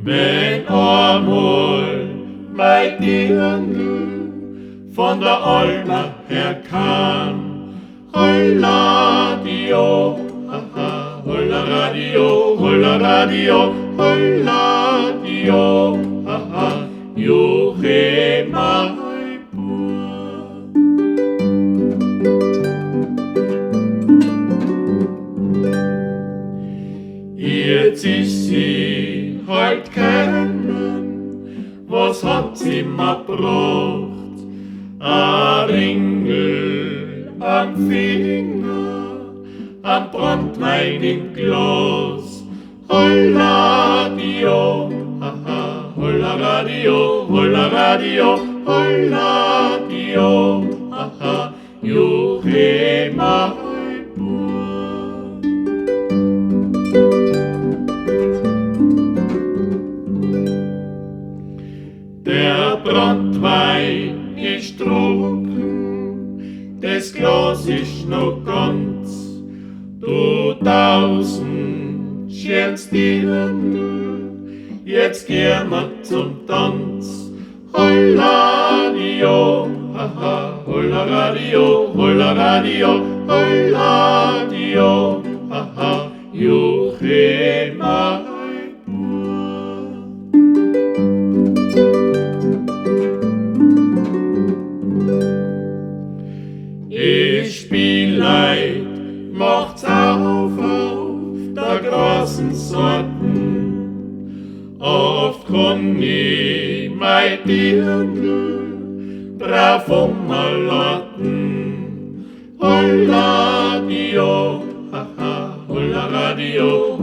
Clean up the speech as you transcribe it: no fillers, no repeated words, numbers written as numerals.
Wenn einmal mein Dirndl von der Alma her kam, holla dio, haha, holla radio, holla dio, haha, juche mein Bub. Jetzt ist sie halt kennen, was hat sie mir gebracht? A Ringel am Finger, am Brandwein im Glas. Holla dio, haha, holla radio, holla dio, haha, juche mein Bub. Der Brandwein ist trunken, das Glas ist noch ganz. Du tausend schönes Dirndl, jetzt gehen wir zum Tanz. Holla dio, haha, holla dio, haha, juche mein Bub. Ich spiel leid, macht's auf, der großen Sorten. Oft komm ich mein Dirndl brav umlauten. Holla dio, haha, holla radio,